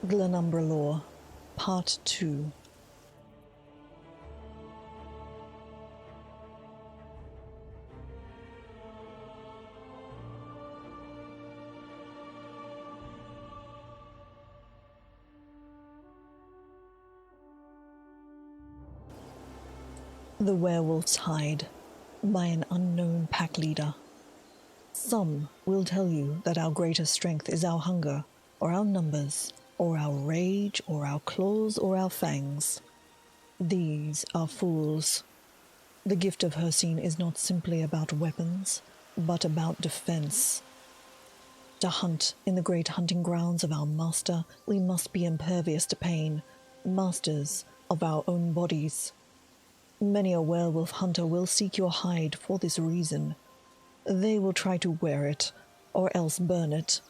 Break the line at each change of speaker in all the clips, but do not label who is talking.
Glenumbra Lore, Part 2. The Werewolf's Hide, by an unknown pack leader. Some will tell you that our greatest strength is our hunger, or our numbers, or our rage, or our claws, or our fangs. These are fools. The gift of Hircine is not simply about weapons, but about defense. To hunt in the great hunting grounds of our master, we must be impervious to pain, masters of our own bodies. Many a werewolf hunter will seek your hide for this reason. They will try to wear it, or else burn it.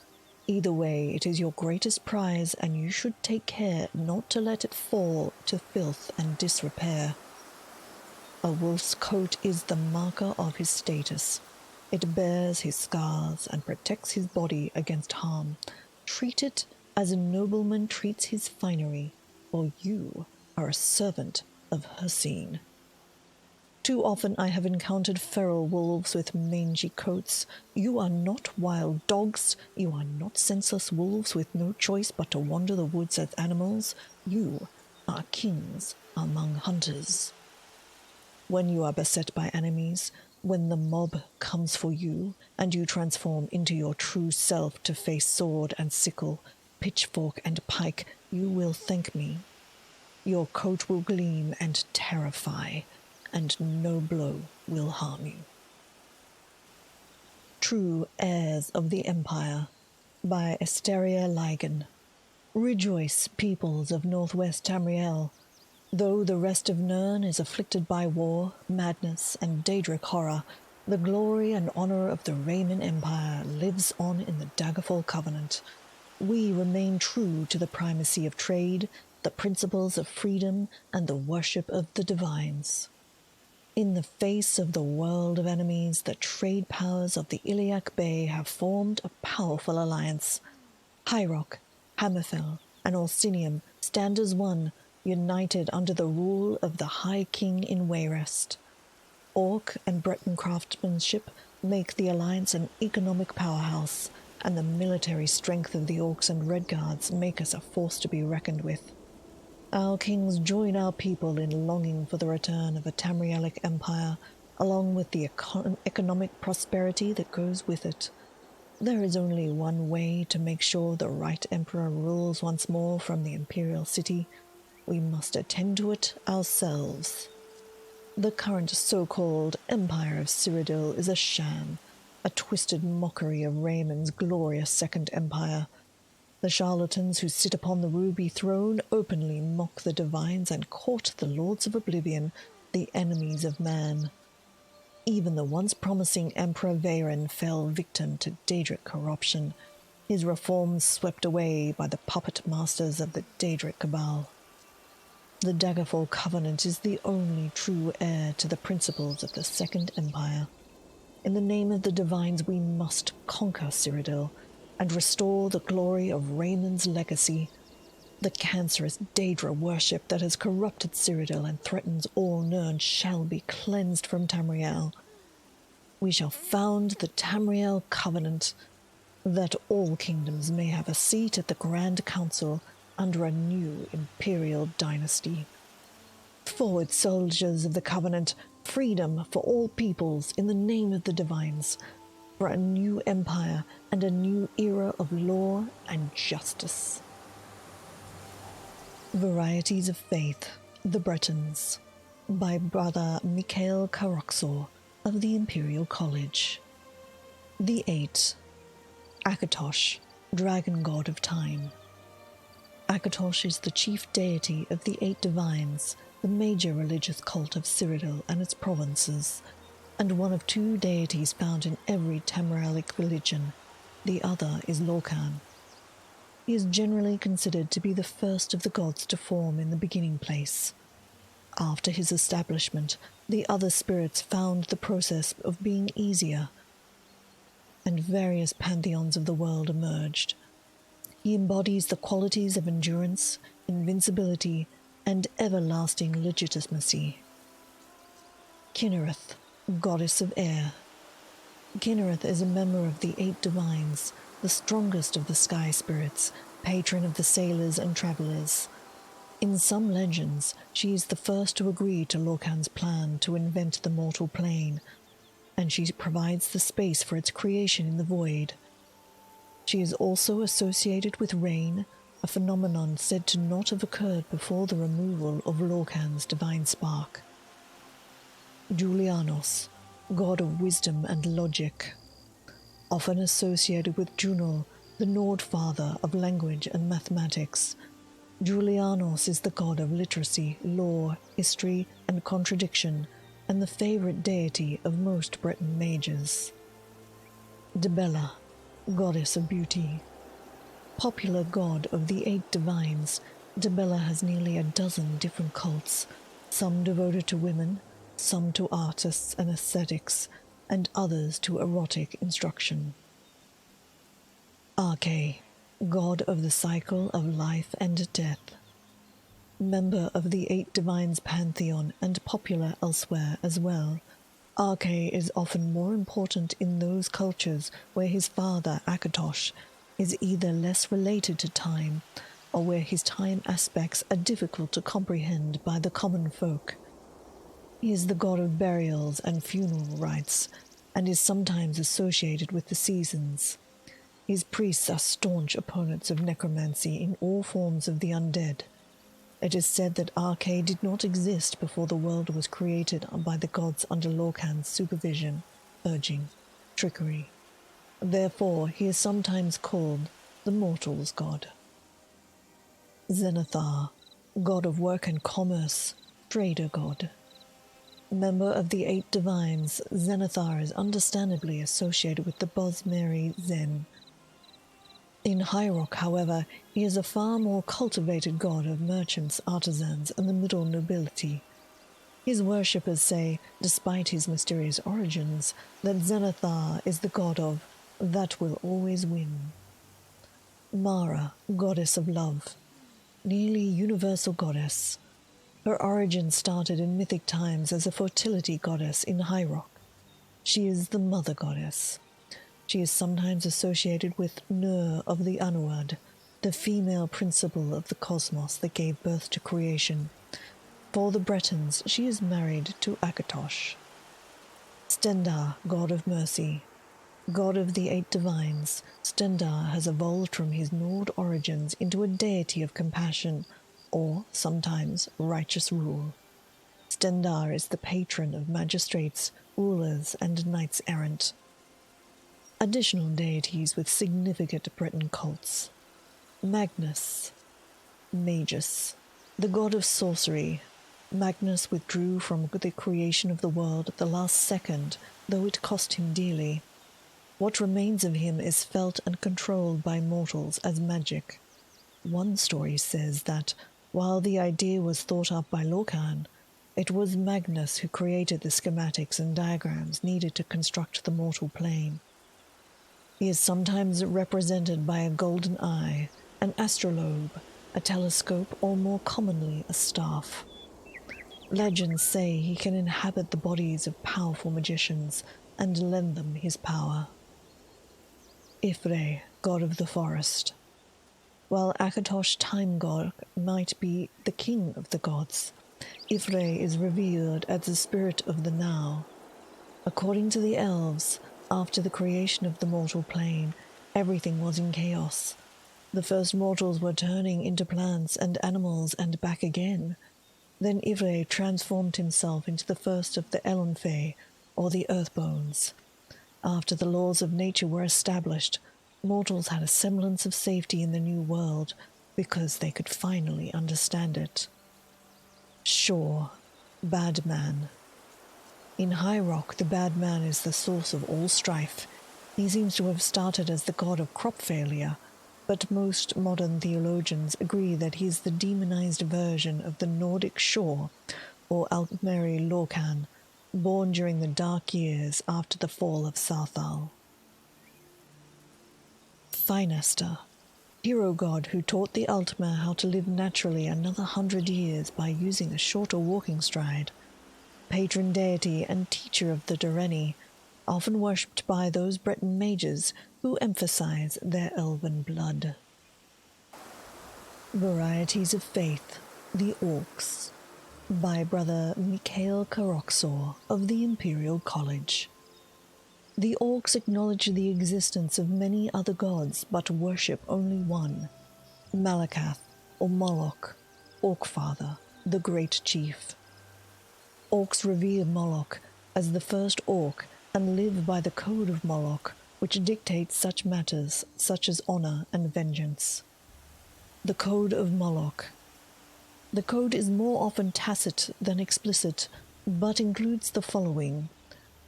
Either way, it is your greatest prize, and you should take care not to let it fall to filth and disrepair. A wolf's coat is the marker of his status. It bears his scars and protects his body against harm. Treat it as a nobleman treats his finery, for you are a servant of Hircine. Too often I have encountered feral wolves with mangy coats. You are not wild dogs. You are not senseless wolves with no choice but to wander the woods as animals. You are kings among hunters. When you are beset by enemies, when the mob comes for you, and you transform into your true self to face sword and sickle, pitchfork and pike, you will thank me. Your coat will gleam and terrify, and no blow will harm you. True Heirs of the Empire, by Asteria Ligon. Rejoice, peoples of northwest Tamriel. Though the rest of Nirn is afflicted by war, madness, and Daedric horror, the glory and honor of the Rayman Empire lives on in the Daggerfall Covenant. We remain true to the primacy of trade, the principles of freedom, and the worship of the divines. In the face of the world of enemies, the trade powers of the Iliac Bay have formed a powerful alliance. High Rock, Hammerfell, and Orsinium stand as one, united under the rule of the High King in Wyresses. Orc and Breton craftsmanship make the alliance an economic powerhouse, and the military strength of the Orcs and Redguards make us a force to be reckoned with. Our kings join our people in longing for the return of a Tamrielic empire, along with the economic prosperity that goes with it. There is only one way to make sure the right emperor rules once more from the imperial city. We must attend to it ourselves. The current so-called Empire of Cyrodiil is a sham, a twisted mockery of Raymond's glorious Second Empire. The charlatans who sit upon the ruby throne openly mock the divines and court the lords of oblivion, the enemies of man. Even the once promising Emperor Veyron fell victim to Daedric corruption, his reforms swept away by the puppet masters of the Daedric Cabal. The Daggerfall Covenant is the only true heir to the principles of the Second Empire. In the name of the divines, we must conquer Cyrodiil and restore the glory of Raymond's legacy. The cancerous Daedra worship that has corrupted Cyrodiil and threatens all Nirn shall be cleansed from Tamriel. We shall found the Tamriel Covenant, that all kingdoms may have a seat at the Grand Council under a new imperial dynasty. Forward, soldiers of the Covenant, freedom for all peoples in the name of the divines, for a new empire and a new era of law and justice. Varieties of Faith, the Bretons, by Brother Mikhail Karoxor of the Imperial College. The Eight. Akatosh, Dragon God of Time. Akatosh is the chief deity of the Eight Divines, the major religious cult of Cyrodiil and its provinces, and one of two deities found in every Tamrielic religion. The other is Lorcan. He is generally considered to be the first of the gods to form in the beginning place. After his establishment, the other spirits found the process of being easier, and various pantheons of the world emerged. He embodies the qualities of endurance, invincibility, and everlasting legitimacy. Kinnereth, Goddess of Air. Kinnereth is a member of the 8 Divines, the strongest of the sky spirits, patron of the sailors and travelers. In some legends, she is the first to agree to Lorkhan's plan to invent the mortal plane, and she provides the space for its creation in the void. She is also associated with rain, a phenomenon said to not have occurred before the removal of Lorkhan's divine spark. Julianos, god of wisdom and logic. Often associated with Junal, the Nord father of language and mathematics, Julianos is the god of literacy, lore, history, and contradiction, and the favorite deity of most Breton mages. Dibella, Goddess of Beauty. Popular god of the 8 Divines, Dibella has nearly a dozen different cults, some devoted to women, some to artists and aesthetics, and others to erotic instruction. Arche, god of the cycle of life and death. Member of the 8 Divines pantheon and popular elsewhere as well, Arche is often more important in those cultures where his father, Akatosh, is either less related to time or where his time aspects are difficult to comprehend by the common folk. He is the god of burials and funeral rites, and is sometimes associated with the seasons. His priests are staunch opponents of necromancy in all forms of the undead. It is said that Arche did not exist before the world was created by the gods under Lorkhan's supervision, urging, trickery. Therefore, he is sometimes called the Mortal's God. Zenithar, god of work and commerce, trader god. Member of the 8 Divines, Zenithar is understandably associated with the Bosmeri Zen. In High Rock, however, he is a far more cultivated god of merchants, artisans, and the middle nobility. His worshippers say, despite his mysterious origins, that Zenithar is the god of that will always win. Mara, goddess of love. Nearly universal goddess. Her origin started in mythic times as a fertility goddess in High Rock. She is the mother goddess. She is sometimes associated with Nur of the Anuad, the female principle of the cosmos that gave birth to creation. For the Bretons, she is married to Akatosh. Stendar, god of mercy. God of the 8 Divines, Stendar has evolved from his Nord origins into a deity of compassion, or, sometimes, righteous rule. Stendar is the patron of magistrates, rulers, and knights-errant. Additional deities with significant Breton cults. Magnus, Magus, the god of sorcery. Magnus withdrew from the creation of the world at the last second, though it cost him dearly. What remains of him is felt and controlled by mortals as magic. One story says that, while the idea was thought up by Lorkhan, it was Magnus who created the schematics and diagrams needed to construct the mortal plane. He is sometimes represented by a golden eye, an astrolabe, a telescope, or more commonly a staff. Legends say he can inhabit the bodies of powerful magicians and lend them his power. Ifre, god of the forest. While Akatosh time god might be the king of the gods, Ifre is revered as the spirit of the now. According to the elves, after the creation of the mortal plane, everything was in chaos. The first mortals were turning into plants and animals and back again. Then Ifre transformed himself into the first of the Elonfe, or the Earthbones. After the laws of nature were established, mortals had a semblance of safety in the new world because they could finally understand it. Shor, bad man. In High Rock, the bad man is the source of all strife. He seems to have started as the god of crop failure, but most modern theologians agree that he is the demonized version of the Nordic Shor, or Altmeri Lorkhan, born during the dark years after the fall of Sarthal. Finester, hero god who taught the Altmer how to live naturally another 100 years by using a shorter walking stride, patron deity and teacher of the Doreni, often worshipped by those Breton mages who emphasize their elven blood. Varieties of Faith, the Orcs, by Brother Mikhail Karoksor of the Imperial College. The Orcs acknowledge the existence of many other gods but worship only one, Malakath or Moloch, Orc-Father, the Great Chief. Orcs revere Moloch as the first Orc and live by the code of Moloch, which dictates such matters such as honor and vengeance. The Code of Moloch. The code is more often tacit than explicit, but includes the following: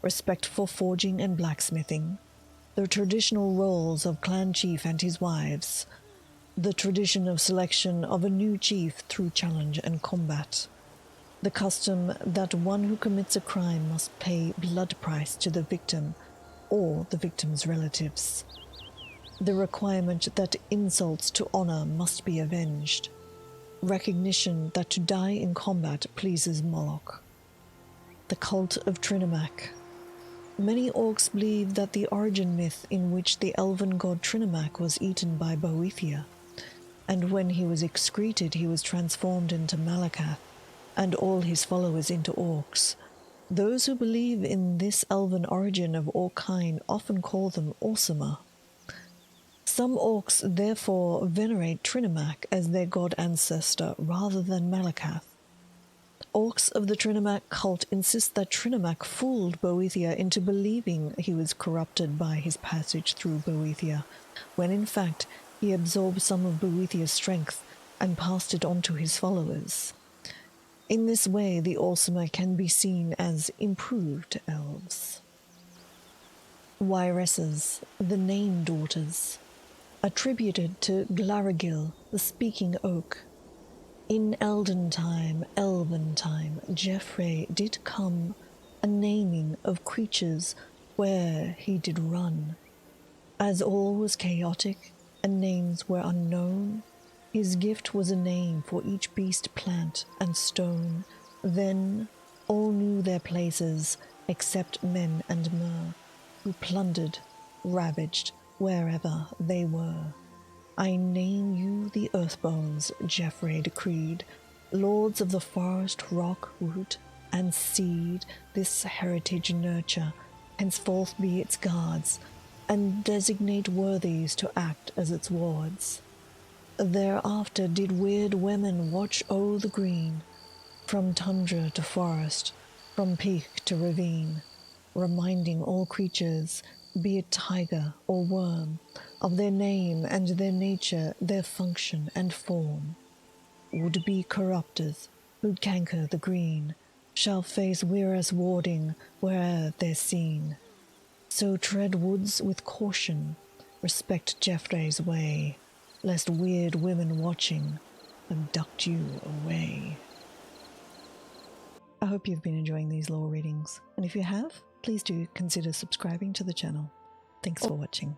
respect for forging and blacksmithing, the traditional roles of clan chief and his wives, the tradition of selection of a new chief through challenge and combat, the custom that one who commits a crime must pay blood price to the victim or the victim's relatives, the requirement that insults to honor must be avenged, recognition that to die in combat pleases Moloch. The Cult of Trinimac. Many Orcs believe that the origin myth in which the elven god Trinimac was eaten by Boethia, and when he was excreted he was transformed into Malakath, and all his followers into Orcs. Those who believe in this elven origin of Orcine often call them Orsama. Some Orcs therefore venerate Trinimac as their god ancestor rather than Malakath. Orcs of the Trinimac cult insist that Trinimac fooled Boethia into believing he was corrupted by his passage through Boethia, when in fact he absorbed some of Boethia's strength and passed it on to his followers. In this way, the Orsama can be seen as improved elves. Wyresses, the Name Daughters, attributed to Glaragil, the Speaking Oak. In Elven time, Geoffrey did come a naming of creatures where he did run. As all was chaotic and names were unknown, his gift was a name for each beast, plant, and stone. Then all knew their places except men and mer, who plundered, ravaged wherever they were. I name you the Earthbones, Geoffrey decreed, lords of the forest, rock, root, and seed. This heritage nurture, henceforth be its guards, and designate worthies to act as its wards. Thereafter did weird women watch o'er the green, from tundra to forest, from peak to ravine, reminding all creatures, be it tiger or worm, of their name and their nature, their function and form. Would-be corrupters, who'd canker the green, shall face Wyres warding where'er they're seen. So tread woods with caution, respect Geoffrey's way, lest weird women watching abduct you away. I hope you've been enjoying these lore readings, and if you have, please do consider subscribing to the channel. Thanks for watching.